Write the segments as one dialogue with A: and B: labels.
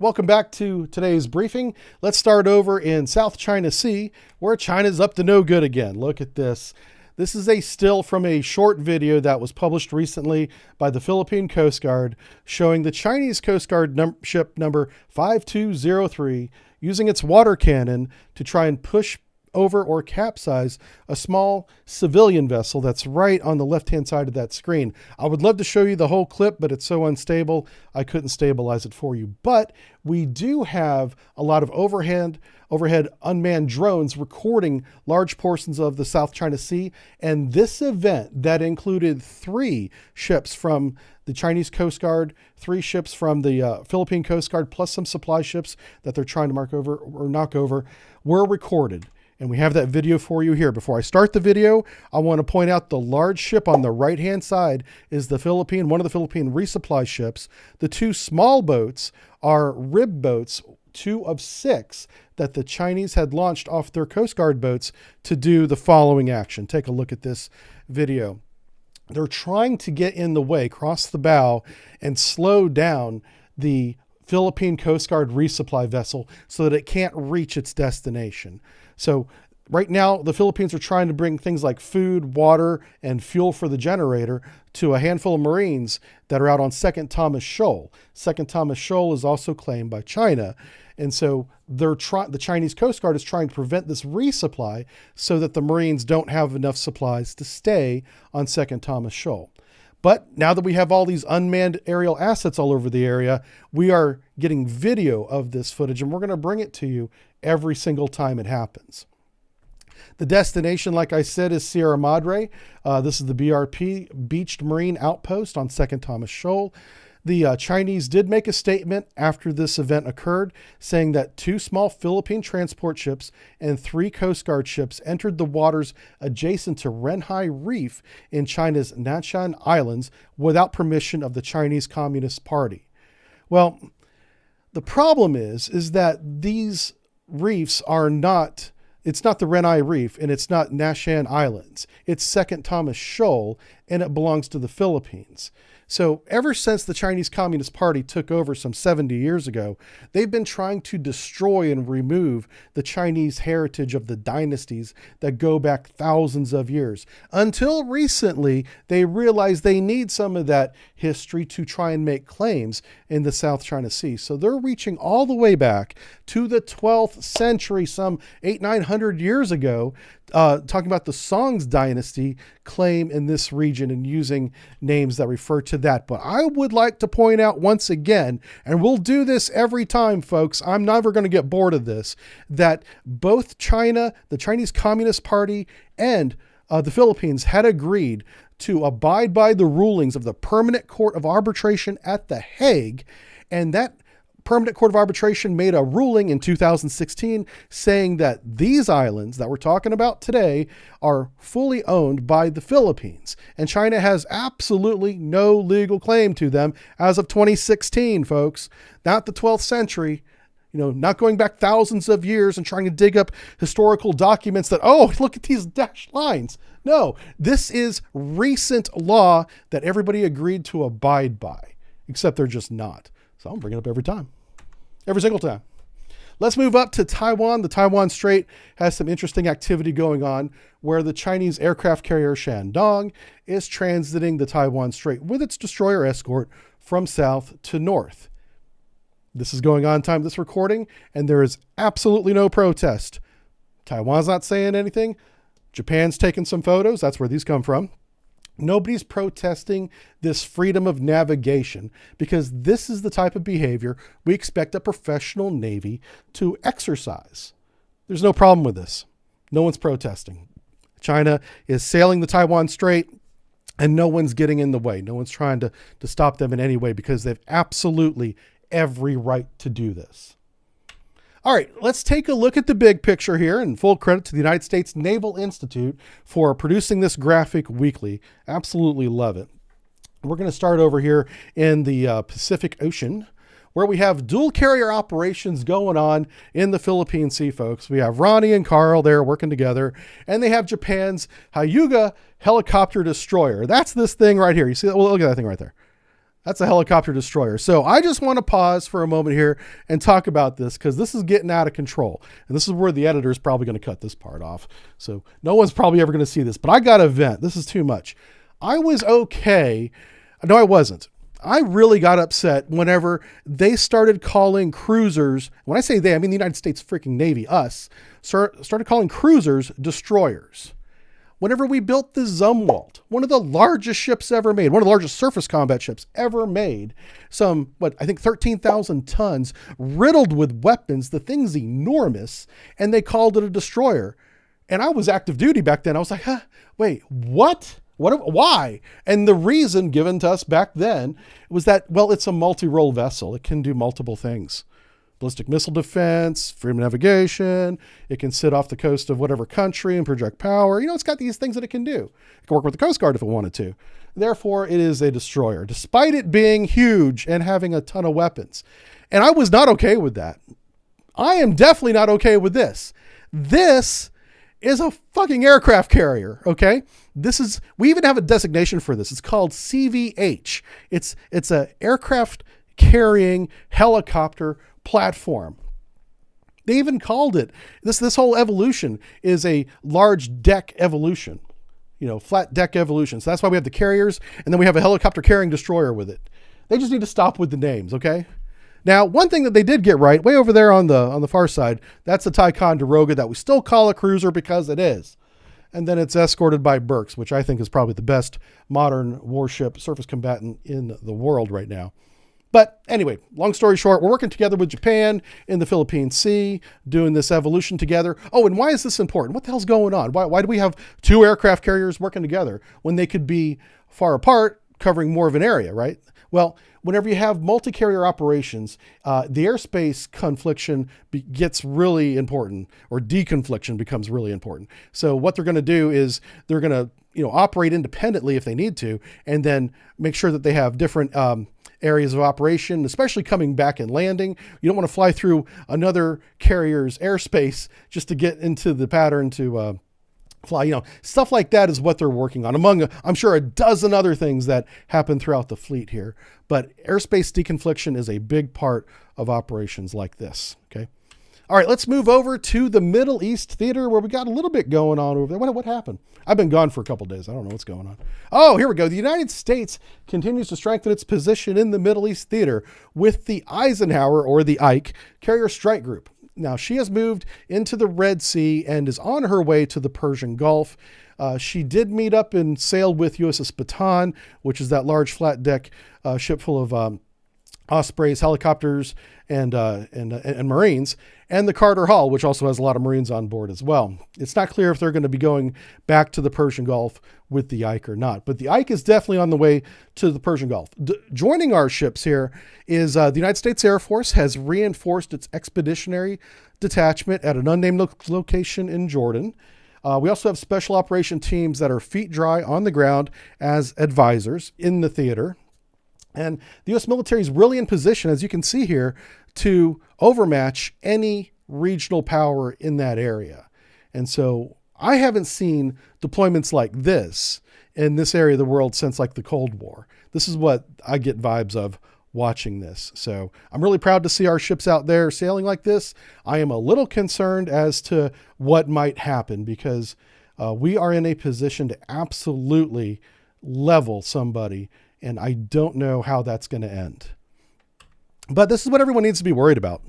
A: Welcome back to today's briefing. Let's start over in South China Sea, where China's up to no good again. Look at this. This is a still from a short video that was published recently by the Philippine Coast Guard showing the Chinese Coast Guard ship number 5203 using its water cannon to try and push over or capsize a small civilian vessel that's right on the left-hand side of that screen. I would love to show you the whole clip, but it's so unstable, I couldn't stabilize it for you. But we do have a lot of overhead unmanned drones recording large portions of the South China Sea. And this event that included 3 ships from the Chinese Coast Guard, 3 ships from the Philippine Coast Guard, plus some supply ships that they're trying to mark over or knock over, were recorded. And we have that video for you here. Before I start the video, I want to point out the large ship on the right-hand side is one of the Philippine resupply ships. The 2 small boats are rib boats, 2 of 6 that the Chinese had launched off their Coast Guard boats to do the following action. Take a look at this video. They're trying to get in the way, cross the bow, and slow down the Philippine Coast Guard resupply vessel so that it can't reach its destination. So right now, the Philippines are trying to bring things like food, water, and fuel for the generator to a handful of Marines that are out on Second Thomas Shoal. Second Thomas Shoal is also claimed by China. And so the Chinese Coast Guard is trying to prevent this resupply so that the Marines don't have enough supplies to stay on Second Thomas Shoal. But now that we have all these unmanned aerial assets all over the area, we are getting video of this footage, and we're going to bring it to you every single time it happens. The destination, like I said, is Sierra Madre. This is the BRP, Beached Marine Outpost on Second Thomas Shoal. The Chinese did make a statement after this event occurred, saying that 2 small Philippine transport ships and 3 Coast Guard ships entered the waters adjacent to Renhai Reef in China's Nanshan Islands without permission of the Chinese Communist Party. Well, the problem is that these reefs are not, it's not the Renai Reef and it's not Nanshan Islands. It's Second Thomas Shoal and it belongs to the Philippines. So ever since the Chinese Communist Party took over some 70 years ago, they've been trying to destroy and remove the Chinese heritage of the dynasties that go back thousands of years. Until recently, they realized they need some of that history to try and make claims in the South China Sea. So they're reaching all the way back to the 12th century, some 800-900 years ago, talking about the Song's dynasty claim in this region and using names that refer to that. But I would like to point out once again, and we'll do this every time, folks, I'm never going to get bored of this, that both China, the Chinese Communist Party, and the Philippines had agreed to abide by the rulings of the Permanent Court of Arbitration at The Hague, and that Permanent Court of Arbitration made a ruling in 2016 saying that these islands that we're talking about today are fully owned by the Philippines. And China has absolutely no legal claim to them as of 2016, folks. Not the 12th century, not going back thousands of years and trying to dig up historical documents that, oh, look at these dashed lines. No, this is recent law that everybody agreed to abide by, except they're just not. So I'm bringing it up every single time. Let's move up to Taiwan. The Taiwan Strait has some interesting activity going on where the Chinese aircraft carrier Shandong is transiting the Taiwan Strait with its destroyer escort from south to north. This is going on time of this recording, and there is absolutely no protest. Taiwan's not saying anything. Japan's taking some photos. That's where these come from. Nobody's protesting this freedom of navigation because this is the type of behavior we expect a professional Navy to exercise. There's no problem with this. No one's protesting. China is sailing the Taiwan Strait and no one's getting in the way. No one's trying to stop them in any way because they've absolutely every right to do this. All right, let's take a look at the big picture here, and full credit to the United States Naval Institute for producing this graphic weekly. Absolutely love it. We're going to start over here in the Pacific Ocean, where we have dual carrier operations going on in the Philippine Sea, folks. We have Ronnie and Carl there working together, and they have Japan's Hyuga helicopter destroyer. That's this thing right here. You see that? Well, look at that thing right there. That's a helicopter destroyer. So I just want to pause for a moment here and talk about this because this is getting out of control. And this is where the editor is probably going to cut this part off. So no one's probably ever going to see this, but I got to vent. This is too much. I was okay. No, I wasn't. I really got upset whenever they started calling cruisers. When I say they, I mean the United States freaking Navy, us, started calling cruisers destroyers. Whenever we built the Zumwalt, one of the largest ships ever made, one of the largest surface combat ships ever made, I think 13,000 tons, riddled with weapons, the thing's enormous, and they called it a destroyer. And I was active duty back then. I was like, wait, what? Why? And the reason given to us back then was that, well, it's a multi-role vessel. It can do multiple things. Ballistic missile defense, freedom of navigation. It can sit off the coast of whatever country and project power. It's got these things that it can do. It can work with the Coast Guard if it wanted to. Therefore, it is a destroyer, despite it being huge and having a ton of weapons. And I was not okay with that. I am definitely not okay with this. This is a fucking aircraft carrier, okay? We even have a designation for this. It's called CVH. It's a aircraft carrying helicopter platform. They even called it, this whole evolution is a large deck evolution, flat deck evolution. So that's why we have the carriers, and then we have a helicopter carrying destroyer with it. They just need to stop with the names, okay? Now, one thing that they did get right, way over there on the far side, that's the Ticonderoga that we still call a cruiser because it is. And then it's escorted by Burks, which I think is probably the best modern warship surface combatant in the world right now. But anyway, long story short, we're working together with Japan in the Philippine Sea, doing this evolution together. Oh, and why is this important? What the hell's going on? Why do we have two aircraft carriers working together when they could be far apart, covering more of an area, right? Well, whenever you have multi-carrier operations, the airspace confliction gets really important, or deconfliction becomes really important. So what they're going to do is they're going to operate independently if they need to, and then make sure that they have different areas of operation, especially coming back and landing. You don't want to fly through another carrier's airspace just to get into the pattern to fly. Stuff like that is what they're working on, among, I'm sure, a dozen other things that happen throughout the fleet here. But airspace deconfliction is a big part of operations like this, okay? All right, let's move over to the Middle East theater where we got a little bit going on over there. What happened? I've been gone for a couple of days. I don't know what's going on. Oh, here we go. The United States continues to strengthen its position in the Middle East theater with the Eisenhower, or the Ike, carrier strike group. Now, she has moved into the Red Sea and is on her way to the Persian Gulf. She did meet up and sailed with USS Bataan, which is that large flat deck ship full of Ospreys, helicopters, and Marines, and the Carter Hall, which also has a lot of Marines on board as well. It's not clear if they're going to be going back to the Persian Gulf with the Ike or not, but the Ike is definitely on the way to the Persian Gulf. Joining our ships here is the United States Air Force has reinforced its expeditionary detachment at an unnamed location in Jordan. We also have special operation teams that are feet dry on the ground as advisors in the theater. And the U.S. military is really in position, as you can see here, to overmatch any regional power in that area. And so I haven't seen deployments like this in this area of the world since like the Cold War. This is what I get vibes of watching this. So I'm really proud to see our ships out there sailing like this. I am a little concerned as to what might happen because we are in a position to absolutely level somebody, and I don't know how that's going to end. But this is what everyone needs to be worried about.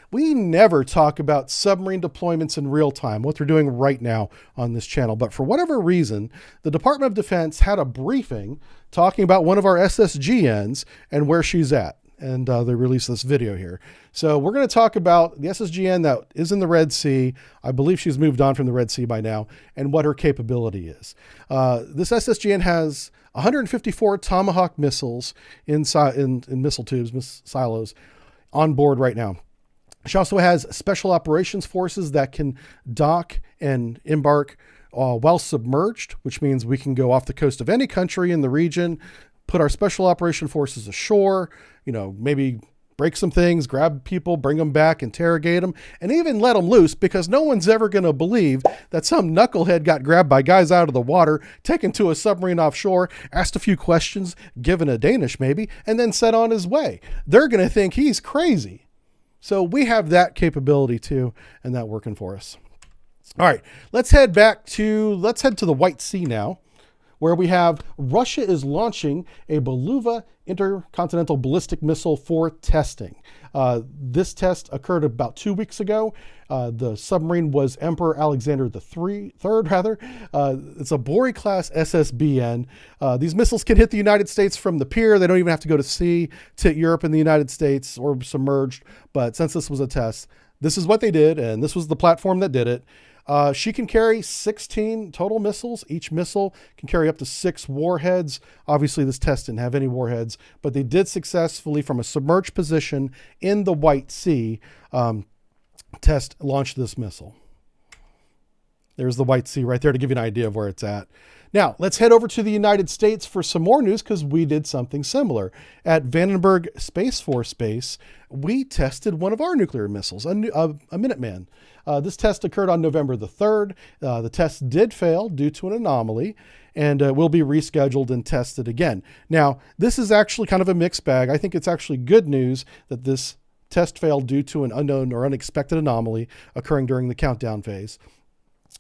A: We never talk about submarine deployments in real time, what they're doing right now on this channel. But for whatever reason, the Department of Defense had a briefing talking about one of our SSGNs and where she's at. And they released this video here. So we're going to talk about the SSGN that is in the Red Sea. I believe she's moved on from the Red Sea by now, and what her capability is. This SSGN has 154 Tomahawk missiles in missile tubes, silos, on board right now. She also has special operations forces that can dock and embark while submerged, which means we can go off the coast of any country in the region, put our special operation forces ashore, maybe break some things, grab people, bring them back, interrogate them, and even let them loose, because no one's ever going to believe that some knucklehead got grabbed by guys out of the water, taken to a submarine offshore, asked a few questions, given a Danish maybe, and then set on his way. They're going to think he's crazy. So we have that capability too, and that working for us. All right, let's head to the White Sea now, where we have Russia is launching a Beluga intercontinental ballistic missile for testing. This test occurred about 2 weeks ago. The submarine was Emperor Alexander III. It's a Bory-class SSGN. These missiles can hit the United States from the pier. They don't even have to go to sea to Europe and the United States or submerged. But since this was a test, this is what they did, and this was the platform that did it. She can carry 16 total missiles. Each missile can carry up to 6 warheads. Obviously, this test didn't have any warheads, but they did successfully, from a submerged position in the White Sea, launch this missile. There's the White Sea right there to give you an idea of where it's at. Now, let's head over to the United States for some more news, because we did something similar. At Vandenberg Space Force Base, we tested one of our nuclear missiles, a Minuteman. This test occurred on November the 3rd. The test did fail due to an anomaly, and will be rescheduled and tested again. Now, this is actually kind of a mixed bag. I think it's actually good news that this test failed due to an unknown or unexpected anomaly occurring during the countdown phase.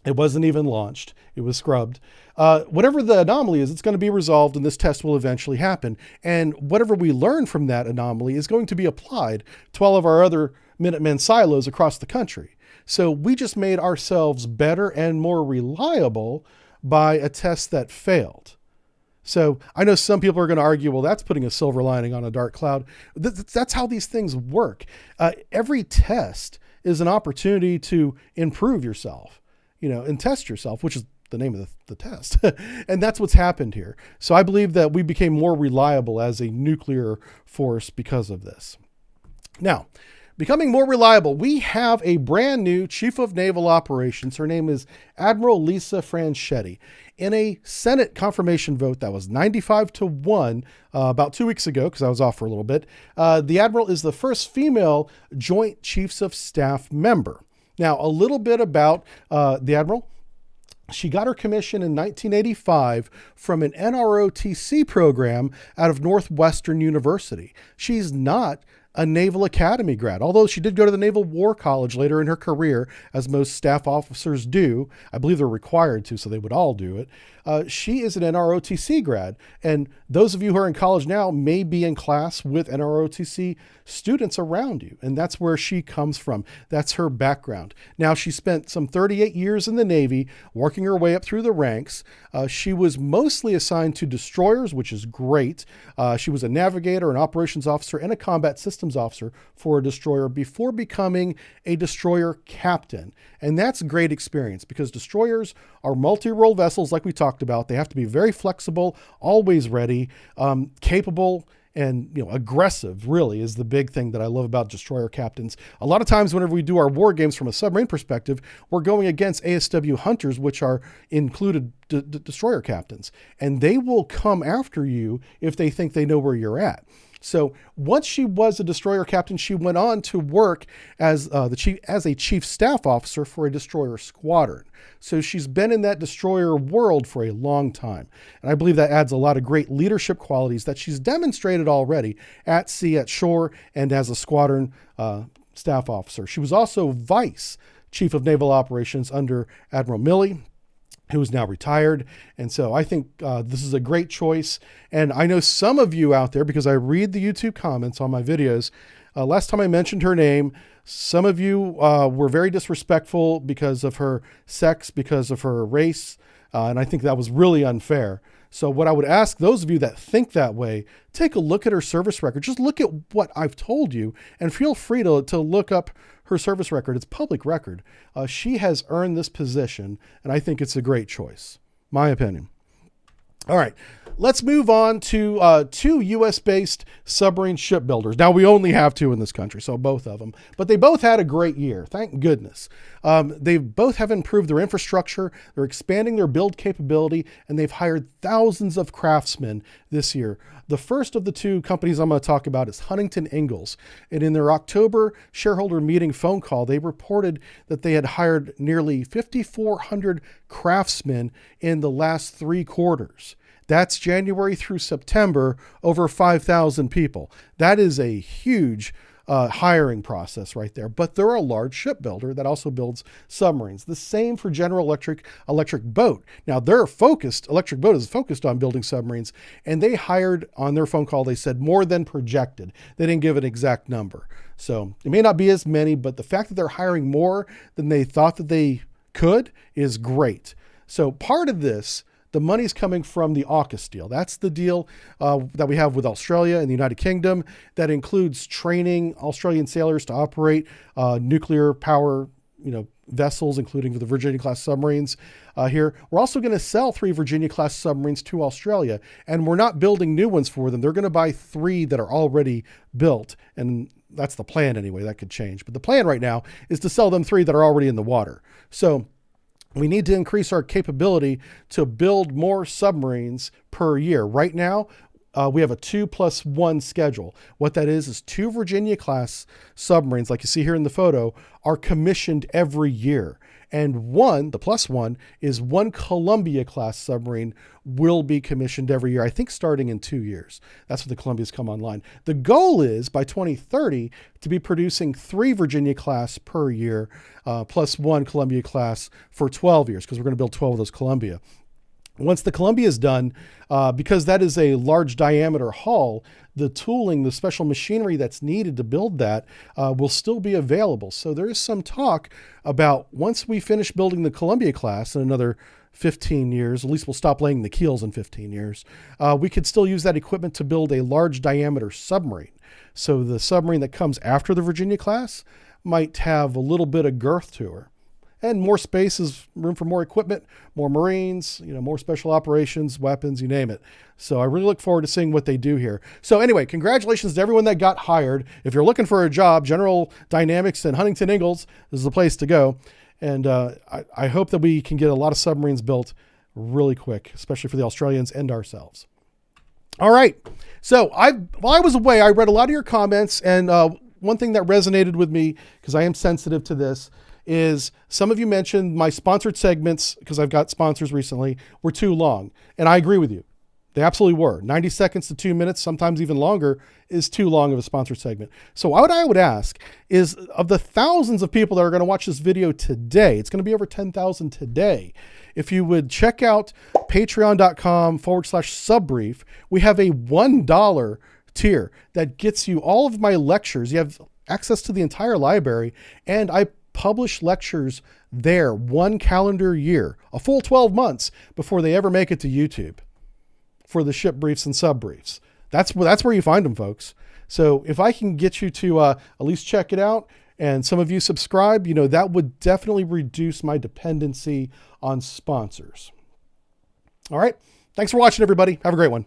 A: It wasn't even launched. It was scrubbed. Whatever the anomaly is, it's going to be resolved, and this test will eventually happen. And whatever we learn from that anomaly is going to be applied to all of our other Minuteman silos across the country. So we just made ourselves better and more reliable by a test that failed. So I know some people are going to argue, well, that's putting a silver lining on a dark cloud. That's how these things work. Every test is an opportunity to improve yourself, and test yourself, which is the name of the test. And that's what's happened here. So I believe that we became more reliable as a nuclear force because of this. Now, becoming more reliable, we have a brand new Chief of Naval Operations. Her name is Admiral Lisa Franchetti. In a Senate confirmation vote that was 95-1 about 2 weeks ago, because I was off for a little bit, the Admiral is the first female Joint Chiefs of Staff member. Now, a little bit about the Admiral. She got her commission in 1985 from an NROTC program out of Northwestern University. She's not a Naval Academy grad, although she did go to the Naval War College later in her career, as most staff officers do. I believe they're required to, so they would all do it. She is an NROTC grad, and those of you who are in college now may be in class with NROTC students around you, and that's where she comes from. That's her background. Now, she spent some 38 years in the Navy, working her way up through the ranks. She was mostly assigned to destroyers, which is great. She was a navigator, an operations officer, and a combat systems officer for a destroyer before becoming a destroyer captain. And that's a great experience, because destroyers are multi-role vessels like we talked about. They have to be very flexible, always ready, capable, and aggressive really is the big thing that I love about destroyer captains. A lot of times whenever we do our war games from a submarine perspective, we're going against ASW hunters, which are included destroyer captains, and they will come after you if they think they know where you're at. So once she was a destroyer captain, she went on to work as a chief staff officer for a destroyer squadron. So she's been in that destroyer world for a long time. And I believe that adds a lot of great leadership qualities that she's demonstrated already at sea, at shore, and as a squadron staff officer. She was also vice chief of naval operations under Admiral Milley, who is now retired. And so I think this is a great choice. And I know some of you out there, because I read the YouTube comments on my videos, last time I mentioned her name, some of you were very disrespectful because of her sex, because of her race. And I think that was really unfair. So what I would ask those of you that think that way, take a look at her service record. Just look at what I've told you and feel free to look up her service record. It's public record. She has earned this position, and I think it's a great choice. My opinion. All right, let's move on to two US-based submarine shipbuilders. Now, we only have two in this country, so both of them. But they both had a great year, thank goodness. They both have improved their infrastructure, they're expanding their build capability, and they've hired thousands of craftsmen this year. The first of the two companies I'm going to talk about is Huntington Ingalls. And in their October shareholder meeting phone call, they reported that they had hired nearly 5,400 craftsmen in the last 3 quarters. That's January through September, over 5,000 people. That is a huge hiring process right there. But they're a large shipbuilder that also builds submarines. The same for General Electric Boat. Now, Electric Boat is focused on building submarines, and they hired, on their phone call, they said more than projected. They didn't give an exact number. So it may not be as many, but the fact that they're hiring more than they thought that they could is great. So part of this, the money's coming from the AUKUS deal. That's the deal that we have with Australia and the United Kingdom that includes training Australian sailors to operate nuclear power, vessels, including the Virginia-class submarines here. We're also going to sell 3 Virginia-class submarines to Australia, and we're not building new ones for them. They're going to buy 3 that are already built, and that's the plan anyway. That could change. But the plan right now is to sell them 3 that are already in the water. So we need to increase our capability to build more submarines per year. Right now, we have a 2+1 schedule. What that is 2 Virginia-class submarines, like you see here in the photo, are commissioned every year. And the +1, is 1 Columbia-class submarine will be commissioned every year, I think starting in 2 years. That's when the Columbias come online. The goal is, by 2030, to be producing 3 Virginia-class per year, +1 Columbia-class for 12 years, because we're going to build 12 of those Columbia. Once the Columbia is done, because that is a large diameter hull, the tooling, the special machinery that's needed to build that will still be available. So there is some talk about once we finish building the Columbia class in another 15 years, at least we'll stop laying the keels in 15 years, we could still use that equipment to build a large diameter submarine. So the submarine that comes after the Virginia class might have a little bit of girth to her. And more space is room for more equipment, more Marines, more special operations, weapons, you name it. So I really look forward to seeing what they do here. So anyway, congratulations to everyone that got hired. If you're looking for a job, General Dynamics and Huntington Ingalls is the place to go. And I hope that we can get a lot of submarines built really quick, especially for the Australians and ourselves. All right. So while I was away, I read a lot of your comments. And one thing that resonated with me, because I am sensitive to this, is some of you mentioned my sponsored segments, because I've got sponsors recently, were too long. And I agree with you. They absolutely were. 90 seconds to 2 minutes, sometimes even longer, is too long of a sponsored segment. So what I would ask is, of the thousands of people that are going to watch this video today, it's going to be over 10,000 today, if you would check out patreon.com/subbrief, we have a $1 tier that gets you all of my lectures. You have access to the entire library, and I publish lectures there 1 calendar year, a full 12 months before they ever make it to YouTube for the ship briefs and sub briefs. That's where you find them, folks. So if I can get you to at least check it out, and some of you subscribe, that would definitely reduce my dependency on sponsors. All right. Thanks for watching, everybody. Have a great one.